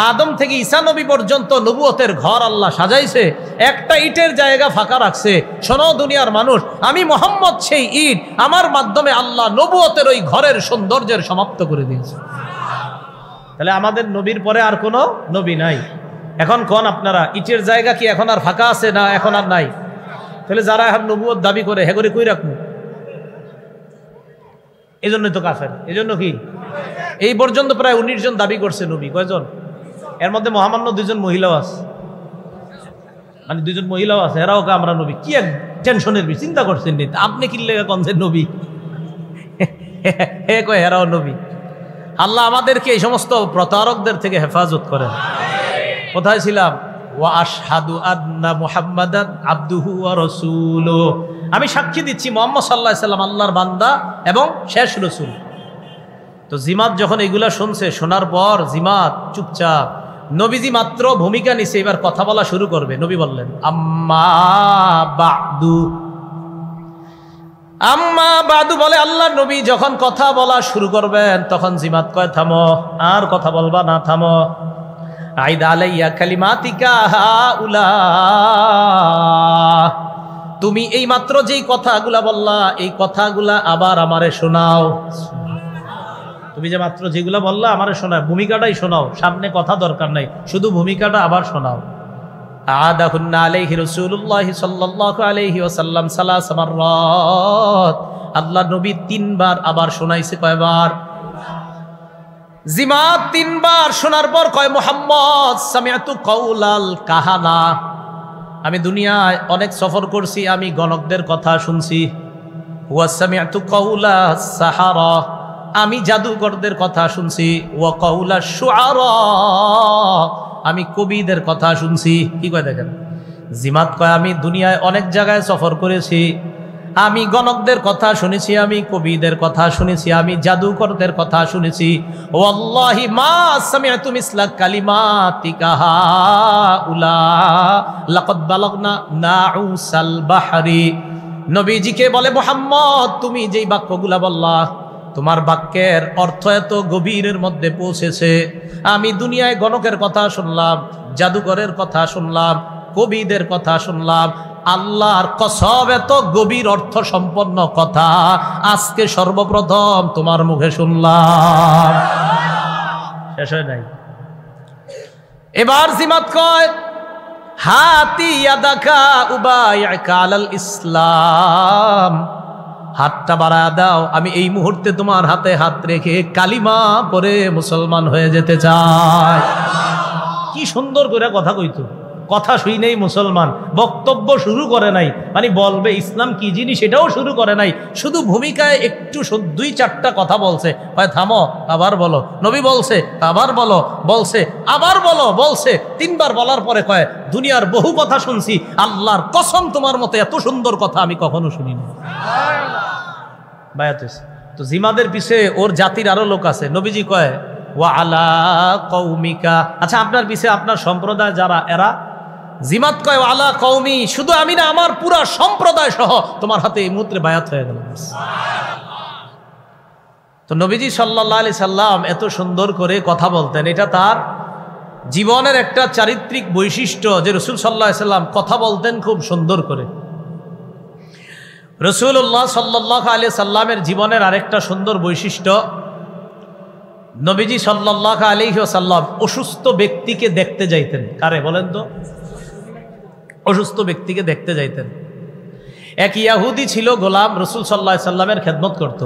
আদম থেকে ঈসা নবী পর্যন্ত নবুয়তের ঘর আল্লাহ সাজাইছে, একটা ইটের জায়গা ফাঁকা রাখছে। শোনো দুনিয়ার মানুষ, আমি মুহাম্মদ সেই ইট, আমার মাধ্যমে আল্লাহ নবুয়তের ওই ঘরের সৌন্দর্যের সমাপ্ত করে দিয়েছে। তাহলে আমাদের নবীর পরে আর কোনো নবী নাই। এখন কোন আপনারা ইটের জায়গা কি এখন আর ফাঁকা আছে না এখন আর নাই? তাহলে যারা এখন নবুয়ত দাবি করে হেগরে কই রাখবো? এই জন্যই তো কাফের। এই জন্য কি এই পর্যন্ত প্রায় 19 জন দাবি করছে নবী। কয়জন? এর মধ্যে মহামান্য 2 জন মহিলাও আছে, মানে 2 জন মহিলাও আছে, এরাও আমরা নবী। কি এক টেনশনের বিষয়, চিন্তা করছেন নি? আপনি কি লেগে কনছেন নবী? হে কয় এরাও নবী। আল্লাহ আমাদেরকে এই সমস্ত প্রতারকদের থেকে হেফাজত করেন। কোথায় ছিলাম? ওয়া আশহাদু আন্না মুহাম্মাদান আবদুহু ওয়া রাসূলুহু, আমি সাক্ষী দিচ্ছি মুহাম্মদ সাল্লাল্লাহু আলাইহি সাল্লাম আল্লাহর বান্দা এবং শেষ রাসূল। তো জিমাত যখন এগুলা শুনছে, শোনার পর জিমাত চুপচাপ। নবীজি মাত্র ভূমিকা নিছে, এবার কথা বলা শুরু করবে। নবী বললেন আম্মা বাদু। আম্মা বাদু বলে আল্লাহ নবী যখন কথা বলা শুরু করবেন তখন জিমাত কয় থামো, আর কথা বলবা না, থামো। আইদা আলাইয়া কালিমাতিকা হাউলা, তুমি এই মাত্র যেই কথাগুলা বললা এই কথাগুলা আবার আমারে শোনাও। তুমি যে মাত্র যেগুলা বললা আমারে শোনাও, ভূমিকাটাই শোনাও, সামনে কথা দরকার নাই, শুধু ভূমিকাটা আবার শোনাও। আদাহুন্না আলাইহি রাসূলুল্লাহ সাল্লাল্লাহু আলাইহি ওয়াসাল্লাম সালাস মাররাত, আল্লাহ নবী 3 বার আবার শোনাইছে। কয়বার? জিমাত 3 বার শোনার পর কয় মুহাম্মদ সামিআতু কাউলাল কাহানা, আমি দুনিয়ায় অনেক সফর করছি, আমি গণকদের কথা শুনছি। ওয়া সামিআতু কাউলা সাহারা, আমি জাদুকরদের কথা শুনছি। ওয়া কাউলা শুআরা, আমি কবিদের কথা শুনছি। কি কয় দেখেন, জিমাত কয় আমি দুনিয়ায় অনেক জায়গায় সফর করেছি, আমি গণকদের কথা শুনেছি, আমি কবিদের কথা শুনেছি, আমি জাদুকরদের কথা শুনেছি। ওয়াল্লাহি মা সামিআতু মিসলা কালিমাতিকা হাউলা লাকাদ বালাগনা নাউসাল বাহরি। নবীজিকে বলে মুহাম্মদ তুমি যেই বাক্যগুলা বললা, তোমার বাক্যের অর্থ এত গভীরের মধ্যে পৌঁছেছে। আমি দুনিয়ায় গণকের কথা শুনলাম, জাদুকরের কথা শুনলাম, কবিদের কথা শুনলাম, আল্লাহর কসম এত গভীর অর্থ সম্পন্ন কথা আজকে সর্বপ্রথম তোমার মুখে শুনলাম। শেষ হয় নাই। এবার জিমাত কয় হাতি ইয়াদাকা উবাইআকা আলাল ইসলাম, হাতটা বাড়ায় দাও, আমি এই মুহূর্তে তোমার হাতে হাত রেখে কালিমা পড়ে মুসলমান হয়ে যেতে চাই। কি সুন্দর করে কথা কইতো, কথা শুই নেই মুসলমান, বক্তব্য শুরু করে নাই, মানে বলবে ইসলাম কি জিনিস সেটাও শুরু করে নাই, শুধু ভূমিকায় একটু 2-4টা কথা বলছে। হয় থামো, আবার বলো, নবী বলছে আবার বলো, বলছে আবার বলো, বলছে 3 বার বলার পরে কয় দুনিয়ার বহু কথা শুনছি, আল্লাহর কসম তোমার মতো এত সুন্দর কথা আমি কখনো শুনিনি। বায়াত হইছে। তো জিমাদের পিছে ওর জাতির আরো লোক আছে। নবীজি কয় ওয়া আলা কওমিকা, আচ্ছা আপনার পিছে আপনার সম্প্রদায় যারা, এরা জিমাত কয় আলা কওমি, শুধু আমি না আমার পুরা সম্প্রদায় সহ তোমার হাতে এই মুহূর্তে বায়াত হয়ে গেল। তো নবীজি সাল্লাল্লাহু আলাইহি সাল্লাম এত সুন্দর করে কথা বলতেন, এটা তার জীবনের একটা চারিত্রিক বৈশিষ্ট্য যে রাসূল সাল্লাল্লাহু আলাইহি সাল্লাম কথা বলতেন খুব সুন্দর করে। রাসূলুল্লাহ সাল্লাল্লাহু আলাইহি সাল্লামের জীবনের আরেকটা সুন্দর বৈশিষ্ট্য, নবীজি সাল্লাল্লাহু আলাইহি ওয়াসাল্লাম অসুস্থ ব্যক্তিকে দেখতে যাইতেন। কারে বলেন তো? অসুস্থ ব্যক্তিকে দেখতে যাইতেন। এক ইয়াহুদি ছিল গোলাম, রাসূল সাল্লাল্লাহু আলাইহি সাল্লামের খেদমত করত।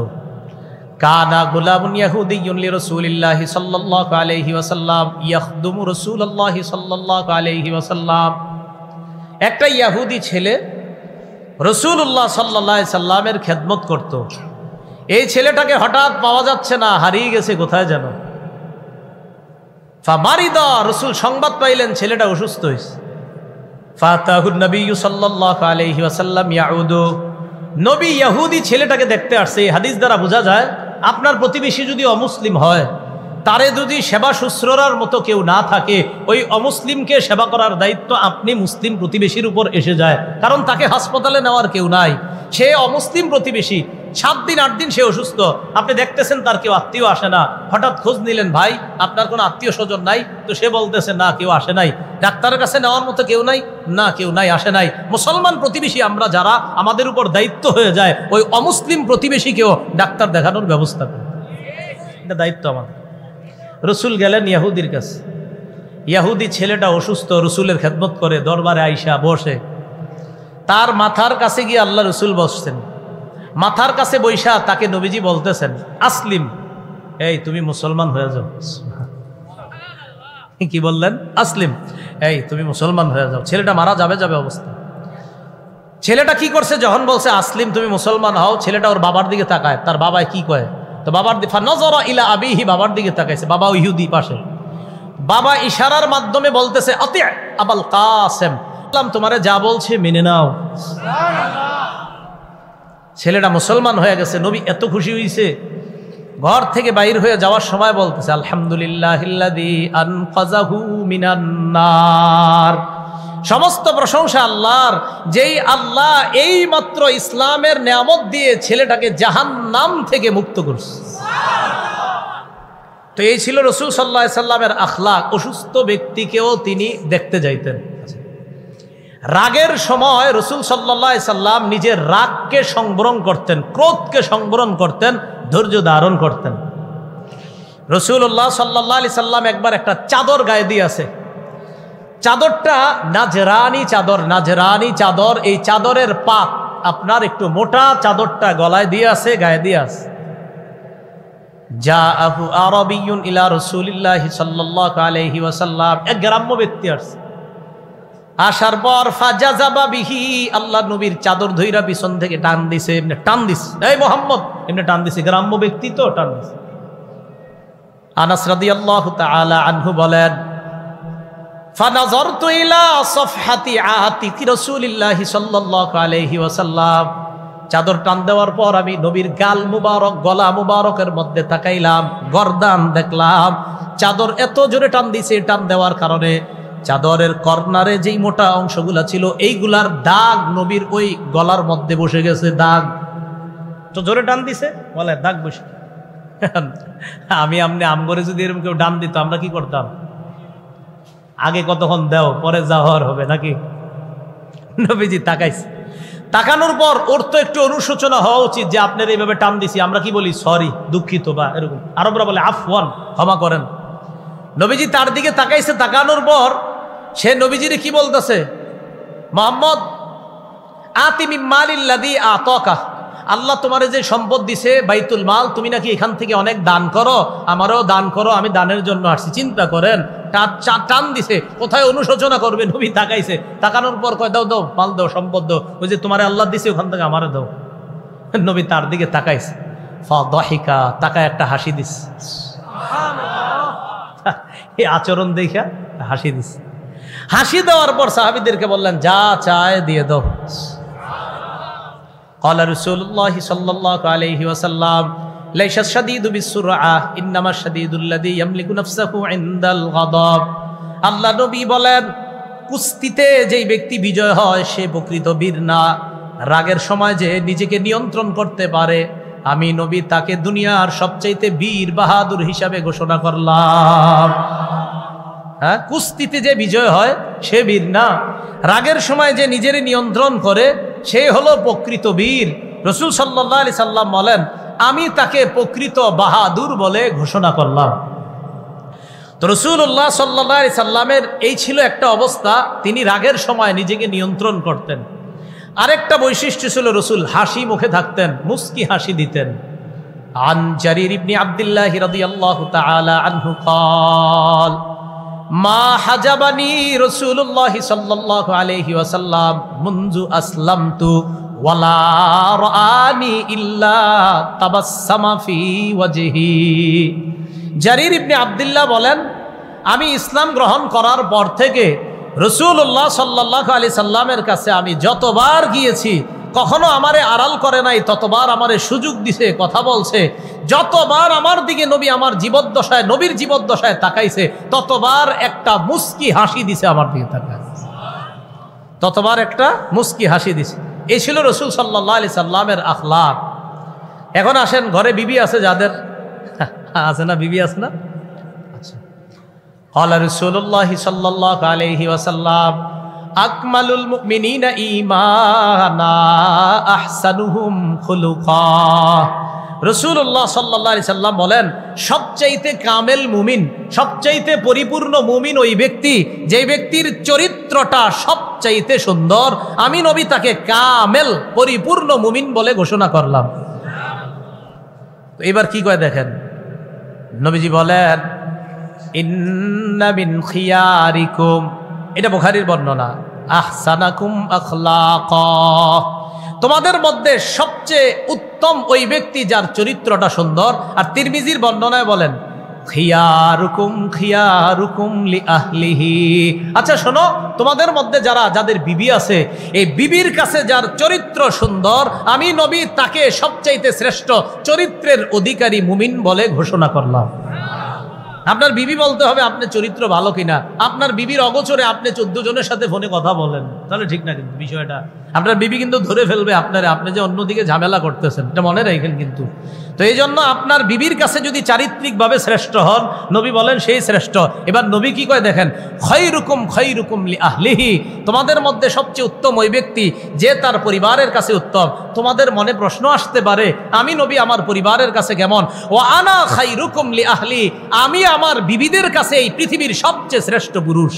কানা গোলামুন ইয়াহুদিয়্যুন লিরাসূলিল্লাহি সাল্লাল্লাহু আলাইহি ওয়াসাল্লাম ইয়াখদুমু রাসূলুল্লাহি সাল্লাল্লাহু আলাইহি ওয়াসাল্লাম, একটা ইয়াহুদি ছেলে রাসূলুল্লাহ সাল্লাল্লাহু আলাইহি সাল্লামের খেদমত করত। এই ছেলেটাকে হঠাৎ পাওয়া যাচ্ছে না, হারিয়ে গেছে কোথায় যেন। ফামারিদা, রাসূল সংবাদ পাইলেন ছেলেটা অসুস্থ হয়েছে। ফাতাহুন নবী সাল্লাল্লাহু আলাইহি ওয়াসাল্লাম ইয়াউদু, নবী ইহুদি ছেলেটাকে দেখতে আসছে। এই হাদিস দ্বারা বোঝা যায় আপনার প্রতিবেশী যদি অমুসলিম হয়, তারে যদি সেবা শুশ্রূষার মতো কেউ না থাকে, ওই অমুসলিমকে সেবা করার দায়িত্ব আপনি মুসলিম প্রতিবেশীর উপর এসে যায়, কারণ তাকে হাসপাতালে নেওয়ার কেউ নাই। সে অমুসলিম প্রতিবেশী, 7 দিন 8 দিন সে অসুস্থ, আপনি দেখতেছেন তার কেউ আত্মীয় আসে না। হঠাৎ খোঁজ নিলেন, ভাই আপনার কোনো আত্মীয় স্বজন নাই? তো সে বলতেছে না, কেউ আসে নাই। ডাক্তারের কাছে নেওয়ার মতো কেউ নাই? না, কেউ নাই, আসে নাই। মুসলমান প্রতিবেশী আমরা যারা, আমাদের উপর দায়িত্ব হয়ে যায় ওই অমুসলিম প্রতিবেশীকেও ডাক্তার দেখানোর ব্যবস্থা করে, এটা দায়িত্ব আমাদের। রসুল গেলেন ইহুদির কাছে। ইয়াহুদি ছেলেটা অসুস্থ, রসুলের খেদমত করে, দরবারে আইসা বসে, তার মাথার কাছে গিয়ে আল্লাহ রসুল বসছেন। মাথার কাছে বৈশা তাকে নবীজি বলতেছেন, আসলিম, এই তুমি মুসলমান হয়ে যাও। কি বললেন? আসলিম, এই তুমি মুসলমান হয়ে যাও। ছেলেটা মারা যাবে যাবে অবস্থা। ছেলেটা কি করছে? যখন বলছে আসলিম তুমি মুসলমান হও, ছেলেটা ওর বাবার দিকে তাকায়। তার বাবায় কি কয়? তো বাবার নজরা ইলা আবিহি, বাবার দিকে তাকাইছে। বাবা ইহুদি পাশে। বাবা ইশারার মাধ্যমে বলতেছে, আতি আবুল কাসেম, তোমারে যা বলছে মেনে নাও। ছেলেটা মুসলমান হয়ে গেছে। নবী এত খুশি হইছে, ঘর থেকে বাইর হয়ে যাওয়ার সময় বলতেছে, আলহামদুলিল্লাহিল্লাযী আনকাযাহু মিনান নার। সমস্ত প্রশংসা আল্লাহর, যেই আল্লাহ এই মাত্র ইসলামের নিয়ামত দিয়ে ছেলেটাকে জাহান্নাম থেকে মুক্ত করছে। তো এই ছিল রাসূল সাল্লাল্লাহু আলাইহি সাল্লামের আখলাক। অসুস্থ ব্যক্তিকেও তিনি দেখতে যাইতেন। রাগের সময় রাসূল সাল্লাল্লাহু আলাইহি সাল্লাম নিজের রাগকে সংবরণ করতেন, ক্রোধকে সংবরণ করতেন, ধৈর্য ধারণ করতেন। রাসূলুল্লাহ সাল্লাল্লাহু আলাইহি সাল্লাম একবার একটা চাদর গায়ে দিয়ে আছে। চাদরটা নাজরানি চাদর, নাজরানি চাদর। এই চাদরের পাত আপনার একটু মোটা, চাদরটা গলায় দিয়ে আছে, গায়ে দিয়ে আছে। জাআহু আরাবিয়্যুন ইলা রাসূলিল্লাহি সাল্লাল্লাহু আলাইহি ওয়াসাল্লাম, এক গ্রাম্য ব্যক্তি আসছে। আসার পর ফাজাজাবা বিহি, আল্লাহ নবীর চাদর ধইরা পিছন থেকে টান দিছে, এমনি টান দিছে, এই মুহাম্মদ, এমনি টান দিছে। গ্রাম্য ব্যক্তি তো টান দিছে। আনাস রাদিয়াল্লাহু তাআলা আনহু বলেন, ফানাযারতু ইলা সাফহাতি আতিকি রাসূলিল্লাহি সাল্লাল্লাহু আলাইহি ওয়াসাল্লাম। চাদর টান দেওয়ার পর আমি নবীর গাল মুবারক, গলা মুবারকের মধ্যে তাকাইলাম, গর্দান দেখলাম। চাদর এত জোরে টান দিছে, টান দেওয়ার কারণে চাদরের কর্নারে যেই মোটা অংশগুলা ছিল, এইগুলার দাগ নবীর ওই গলার মধ্যে বসে গেছে। দাগ তো জোরে টান দিছে, বলে দাগ বসে। আমি আমনে আমগরে যদি এরকম কেউ টান দিত, আমরা কি করতাম? আগে কতক্ষণ দেও, পরে যাওয়ার হবে নাকি? নবীজি তাকাইছে। তাকানোর পর ওর তো একটু অনুশোচনা হওয়া উচিত যে আপনার এইভাবে টান দিছি। আমরা কি বলি? সরি, দুঃখিত, বা এরকম। আরবরা বলে আফওয়ান, ক্ষমা করেন। নবীজি তার দিকে তাকাইছে। তাকানোর পর সে নবীজিরে কি বলতেছে? মুহাম্মদ, আতি মিন মালিল্লাযী আতাকা, আল্লাহ তোমারে যে সম্পদ দিছে বাইতুল মাল, তুমি নাকি এখান থেকে অনেক দান করো, আমারও দান করো, আমি দানের জন্য আসছি। চিন্তা করেন, টান দিছে, কোথায় অনুশোচনা করবে? নবী তাকাইছে। তাকানোর পর কয়, দাও দাও, মাল দাও, সম্পদ দাও, ওই যে তোমারে আল্লাহ দিছে ওখান থেকে আমারে দাও। নবী তার দিকে তাকাইছে। ফাদাহিকা, তাকায় একটা হাসি দিছে। এই আচরণ দেখা হাসি দিছে। হাসি দেওয়ার পর সাহাবীদেরকে বললেন, যা চায় দিয়ে দাও। قال رسول الله صلى الله عليه وسلم ليس الشديد بالسرعة إنما الشديد الذي يملك نفسه عند الغضب। আল্লাহ নবী বলেন, কুস্তিতে যেই ব্যক্তি বিজয় হয় সে প্রকৃত বীর না, রাগের সময় যে নিজেকে নিয়ন্ত্রণ করতে পারে, আমি নবী তাকে দুনিয়ার সবচাইতে বীর বাহাদুর হিসাবে ঘোষণা করলাম। হ্যাঁ, কুস্তিতে যে বিজয় হয় সে বীর না, রাগের সময় যে নিজের নিয়ন্ত্রণ করে সে হলো প্রকৃত বীর। রাসূল সাল্লাল্লাহু আলাইহি সাল্লাম বলেন, আমি তাকে প্রকৃত বাহাদুর বলে ঘোষণা করলাম। তো রাসূলুল্লাহ সাল্লাল্লাহু আলাইহি সাল্লামের এই ছিল একটা অবস্থা, তিনি রাগের সময় নিজেকে নিয়ন্ত্রণ করতেন। আরেকটা বৈশিষ্ট্য ছিল, রাসূল হাসি মুখে থাকতেন, মুস্কি হাসি দিতেন। আন জারির ইবনে আব্দুল্লাহ রাদিয়াল্লাহু তাআলা আনহু قال মা হাজাবানি রাসূলুল্লাহ সাল্লাল্লাহু আলাইহি ওয়াসাল্লাম মুনযু আসলামতু ওয়ালা রাআনি ইল্লা তাবাসসামা ফি ওয়াজহি। জারির ইবনে আব্দুল্লাহ বলেন, আমি ইসলাম গ্রহণ করার পর থেকে রাসূলুল্লাহ সাল্লাল্লাহু আলাইহি সাল্লামের কাছে আমি যতবার গিয়েছি, কখনো আমারে আড়াল করে নাই, ততবার আমারে সুযোগ দিছে, কথা বলছে। যতবার আমার দিকে নবী আমার জীবদ্দশায়, নবীর জীবদ্দশায় তাকাইছে, ততবার একটা মুস্কি হাসি দিছে আমার দিকে তাকায়, ততবার একটা মুস্কি হাসি দিছে। এই ছিল রাসূল সাল্লাল্লাহু আলাইহি সাল্লামের আখলাক। এখন আসেন, ঘরে বিবি আছে যাদের, আছে না? বিবি আছে না? আচ্ছা। ক্বালা রাসূলুল্লাহ সাল্লাল্লাহু আলাইহি ওয়াসাল্লাম আকমালুল মুমিনিনা ঈমানা আহসানুহুম খুলুকা। রাসূলুল্লাহ সাল্লাল্লাহু আলাইহি সাল্লাম বলেন, সবচাইতে কামেল মুমিন, সবচাইতে পরিপূর্ণ মুমিন ওই ব্যক্তি যে ব্যক্তির চরিত্রটা সবচাইতে সুন্দর। আমি নবী তাকে কামেল পরিপূর্ণ মুমিন বলে ঘোষণা করলাম। তো এবার কি কয় দেখেন, নবীজি বলেন ইন্না মিন খিয়ারিকুম, এটা বুখারীর বর্ণনা, আহসানাকুম আখলাকা, তোমাদের মধ্যে সবচেয়ে উত্তম ওই ব্যক্তি যার চরিত্রটা সুন্দর। আর তিরমিজির বর্ণনায় বলেন খিয়ারুকুম খিয়ারুকুম লিআহলিহি। আচ্ছা শোনো, তোমাদের মধ্যে যাদের বিবি আছে, এই বিবির কাছে যার চরিত্র সুন্দর, আমি নবী তাকে সবচাইতে শ্রেষ্ঠ চরিত্রের অধিকারী মুমিন বলে ঘোষণা করলাম। আপনার বিবি বলতে হবে আপনার চরিত্র ভালো কিনা। আপনার বিবির অগোচরে আপনি 14 জনের সাথে ফোনে কথা বলেন, তাহলে ঠিক না কিন্তু বিষয়টা। আপনার বিবি কিন্তু ধরে ফেলবে আপনারে, আপনি যে অন্যদিকে ঝামেলা করতেছেন, এটা মনে রাখেন কিন্তু। তো এই জন্য আপনার বিবির কাছে যদি চারিত্রিকভাবে শ্রেষ্ঠ হন, নবী বলেন সেই শ্রেষ্ঠ। এবার নবী কি কয় দেখেন, খায়রুকুম খায়রুকুম লিআহলিহি, তোমাদের মধ্যে সবচেয়ে উত্তম ওই ব্যক্তি যে তার পরিবারের কাছে উত্তম। তোমাদের মনে প্রশ্ন আসতে পারে আমি নবী আমার পরিবারের কাছে কেমন? ওয়া আনা খায়রুকুম লিআহলি, আমি আমার বিবিদের কাছে এই পৃথিবীর সবচেয়ে শ্রেষ্ঠ পুরুষ।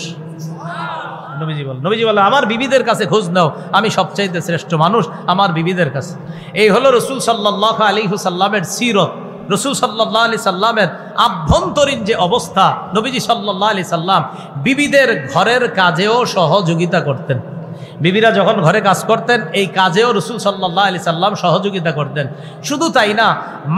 নবীজি বলে আমার বিবিদের কাছে খোঁজ নাও, আমি সবচাইতে শ্রেষ্ঠ মানুষ আমার বিবিদের কাছে। এই হলো রাসূল সাল্লাল্লাহু আলাইহি সাল্লামের সিরত। রাসূল সাল্লাল্লাহু আলাইহি সাল্লামের আভ্যন্তরীণ যে অবস্থা, নবীজি সাল্লাল্লাহু আলাইহি সাল্লাম বিবিদের ঘরের কাজেও সহযোগিতা করতেন। বিবিরা যখন ঘরে কাজ করতেন, এই কাজেও রাসূল সাল্লাল্লাহু আলাইহি সাল্লাম সহযোগিতা করতেন। শুধু তাই না,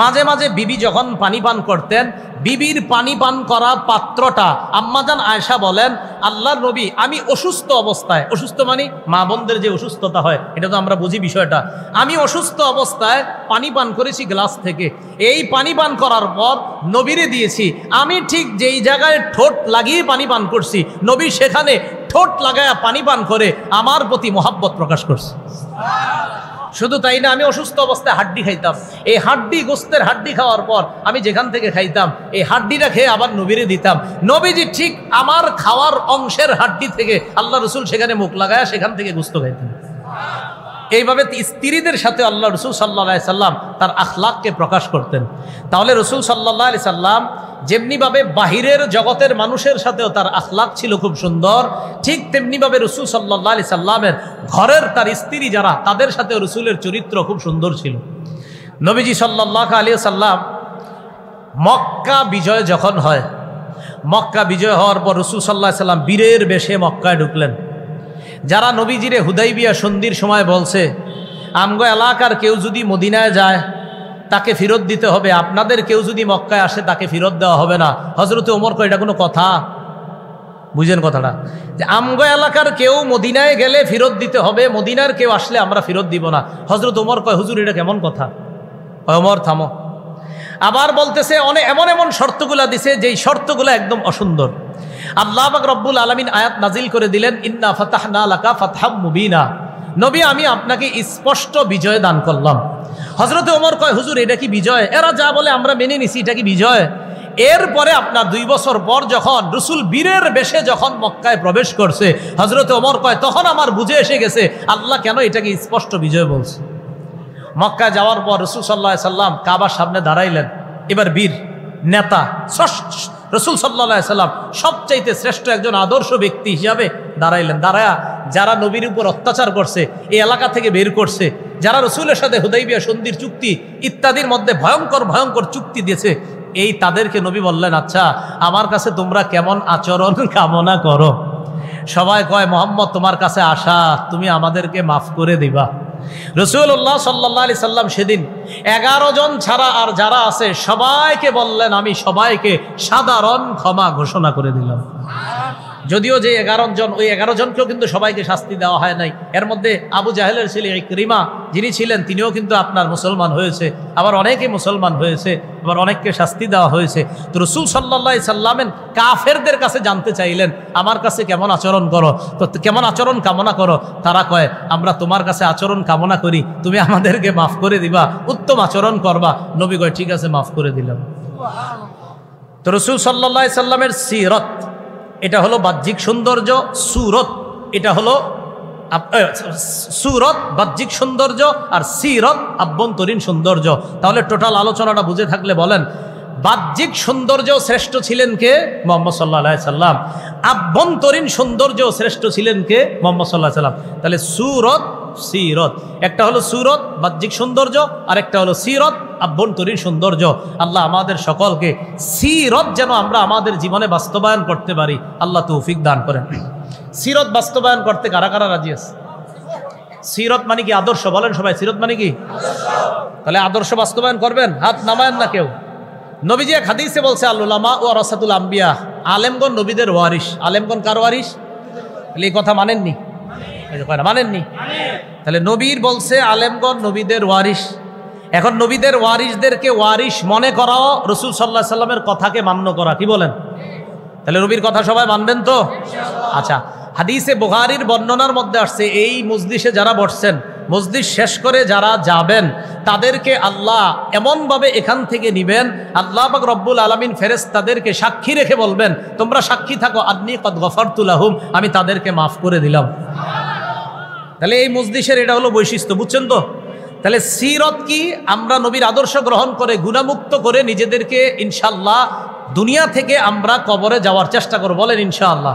মাঝে মাঝে বিবি যখন পানি পান করতেন, বিবির পানি পান করা পাত্রটা আম্মাজান আয়েশা বলেন, আল্লাহর নবী আমি অসুস্থ অবস্থায়, অসুস্থ মানে মা বোনদের যে অসুস্থতা হয় এটা তো আমরা বুঝি বিষয়টা, আমি অসুস্থ অবস্থায় পানি পান করেছি গ্লাস থেকে। এই পানি পান করার পর নবীরে দিয়েছি, আমি ঠিক যেই জায়গায় ঠোঁট লাগিয়ে পানি পান করছি, নবী সেখানে ঠোঁট লাগায়া পানি পান করে আমার প্রতি মহাব্বত প্রকাশ করছে। শুধু তাই না, আমি অসুস্থ অবস্থায় হাড্ডি খাইতাম, এই হাড্ডি গোস্তের হাড্ডি খাওয়ার পর আমি যেখান থেকে খাইতাম এই হাড্ডিটা খেয়ে আবার নবীরে দিতাম। নবীজি ঠিক আমার খাওয়ার অংশের হাড্ডি থেকে আল্লাহ রসুল সেখানে মুখ লাগায়া সেখান থেকে গোস্ত খাইতেন। এইভাবে স্ত্রীদের সাথে আল্লাহ রসুল সাল্লাল্লাহু আলাইহি সাল্লাম তার আখলাককে প্রকাশ করতেন। তাহলে রসুল সাল্লাল্লাহু আলাইহি সাল্লাম যেমনিভাবে বাহিরের জগতের মানুষের সাথেও তার আখলাক ছিল খুব সুন্দর, ঠিক তেমনিভাবে রসুল সাল্লাল্লাহু আলাইহি সাল্লামের ঘরের তার স্ত্রী যারা, তাদের সাথে রসুলের চরিত্র খুব সুন্দর ছিল। নবীজি সাল্লাল্লাহু আলাইহি সাল্লাম মক্কা বিজয় যখন হয়, মক্কা বিজয় হওয়ার পর রসুল সাল্লাল্লাহু আলাইহি সাল্লাম বীরের বেশে মক্কায় ঢুকলেন। যারা নবীজিরে হুদাইবিয়া সন্ধির সময় বলছে আমগো এলাকার কেউ যদি মদিনায় যায় তাকে ফেরত দিতে হবে, আপনাদের কেউ যদি মক্কায় আসে তাকে ফেরত দেওয়া হবে না, হযরতে ওমর কয় এটা কোনো কথা? বুঝেন কথাটা, যে আমগো এলাকার কেউ মদিনায় গেলে ফেরত দিতে হবে, মদিনার কেউ আসলে আমরা ফেরত দিব না। হযরত ওমর কয় হুজুর এটা কেমন কথা? ওমর থামো। আবার বলতেছে এমন এমন শর্তগুলা দিছে যেই শর্তগুলা একদম অসুন্দর। আল্লাহ পাক রব্বুল আলামিন আয়াত নাজিল করে দিলেন, ইন্না ফাতাহনা লাকা ফাতহাম মুবিনা, নবী আমি আপনাকে স্পষ্ট বিজয় দান করলাম। হযরতে ওমর কয় হুজুর এটা কি বিজয়? এরা যা বলে আমরা মেনে নিছি, এটা কি বিজয়? এরপরে আপনার 2 বছর পর যখন রাসূল বীরের বেশে যখন মক্কায় প্রবেশ করছে, হযরতে ওমর কয় তখন আমার বুঝে এসে গেছে আল্লাহ কেন এটাকে স্পষ্ট বিজয় বলছে। মক্কায় যাওয়ার পর রাসূল সাল্লাল্লাহু আলাইহি সাল্লাম কাবার সামনে দাঁড়াইলেন। এবার বীর নেতা রাসূল সাল্লাল্লাহু আলাইহি সাল্লাম সবচাইতে শ্রেষ্ঠ একজন আদর্শ ব্যক্তি হিসাবে দাঁড়াইলেন। দাঁড়ায়া যারা নবীর উপর অত্যাচার করছে, এই এলাকা থেকে বের করছে, যারা রাসূলের সাথে হুদাইবিয়া সন্ধির চুক্তি ইত্যাদির মধ্যে ভয়ঙ্কর ভয়ঙ্কর চুক্তি দিয়েছে, এই তাদেরকে নবী বললেন আচ্ছা আমার কাছে তোমরা কেমন আচরণ কামনা করো? সবাই কয় মুহাম্মদ তোমার কাছে আশা তুমি আমাদেরকে মাফ করে দিবা। রাসূলুল্লাহ সাল্লাল্লাহু আলাইহি সাল্লাম সেদিন 11 জন ছাড়া আর যারা আছে সবাইকে বললেন আমি সবাইকে সাধারণ ক্ষমা ঘোষণা করে দিলাম। যদিও যে 11 জন, ওই 11 জনকেও কিন্তু সবাইকে শাস্তি দেওয়া হয় নাই। এর মধ্যে আবু জাহেলের ছেলে ইকরিমা যিনি ছিলেন তিনিও কিন্তু আপনার মুসলমান হয়েছে, আবার অনেকে মুসলমান হয়েছে, আবার অনেককে শাস্তি দেওয়া হয়েছে। তো রাসূল সাল্লাল্লাহু আলাইহি সাল্লামের কাফেরদের কাছে জানতে চাইলেন আমার কাছে কেমন আচরণ করো, তো কেমন আচরণ কামনা করো? তারা কয় আমরা তোমার কাছে আচরণ কামনা করি, তুমি আমাদেরকে মাফ করে দিবা, উত্তম আচরণ করবা। নবী কয় ঠিক আছে মাফ করে দিলাম। তো রাসূল সাল্লাল্লাহু আলাইহি সাল্লামের সিরত এটা হলো বাহ্যিক সৌন্দর্য, সুরত এটা হলো সুরত বাহ্যিক সৌন্দর্য আর সিরত আভ্যন্তরীণ সৌন্দর্য। তাহলে টোটাল আলোচনাটা বুঝে থাকলে বলেন, বাহ্যিক সৌন্দর্য শ্রেষ্ঠ ছিলেন কে? মুহাম্মদ সাল্লাল্লাহু আলাইহি সাল্লাম। আভ্যন্তরীণ সৌন্দর্য শ্রেষ্ঠ ছিলেন কে? মুহাম্মদ সাল্লাল্লাহু আলাইহি সাল্লাম। তাহলে সুরত সিরত, একটা হলো সুরত বাহ্যিক সৌন্দর্য, আর একটা হলো সিরত আভ্যন্তরীণ সৌন্দর্য। আল্লাহ আমাদের সকলকে সিরত যেন আমরা আমাদের জীবনে বাস্তবায়ন করতে পারি, আল্লাহ তৌফিক দান করেন। সিরত বাস্তবায়ন করতে কারা কারা রাজি আছে? সিরত মানে কি? আদর্শ। বলেন সবাই, সিরত মানে কি? তাহলে আদর্শ বাস্তবায়ন করবেন? হাত নামায়েন না কেউ। নবীজি এক হাদিসে বলছে, আল উলামা ওয়া ওয়ারাসাতুল আম্বিয়া, আলেমগণ নবীদের ওয়ারিস। আলেমগণ কার ওয়ারিস? এই কথা মানেননি? মানেননি? তাহলে নবীর বলছে আলেমগণ নবীদের ওয়ারিস। এখন নবীদের ওয়ারিসদেরকে ওয়ারিস মনে করাও রাসূল সাল্লাল্লাহু আলাইহি সাল্লামের কথাকে মান্য করা। কি বলেন? তাহলে নবীর কথা সবাই মানবেন তো? আচ্ছা, হাদিসে বুখারীর বর্ণনার মধ্যে আসছে, এই মজলিসে যারা বসছেন, মজলিস শেষ করে যারা যাবেন, তাদেরকে আল্লাহ এমনভাবে এখান থেকে নিবেন, আল্লাহ পাক রব্বুল আলামিন ফেরেশতাদেরকে সাক্ষী রেখে বলবেন, তোমরা সাক্ষী থাকো, আন্নী কদ গফারতু লাহুম, আমি তাদেরকে মাফ করে দিলাম। তাহলে এই মজলিসের এটা হলো বৈশিষ্ট্য, বুঝছেন তো? তাহলে সিরত কি? আমরা নবীর আদর্শ গ্রহণ করে গুনাহমুক্ত করে নিজেদেরকে ইনশাআল্লাহ দুনিয়া থেকে আমরা কবরে যাওয়ার চেষ্টা করব। বলেন ইনশাআল্লাহ।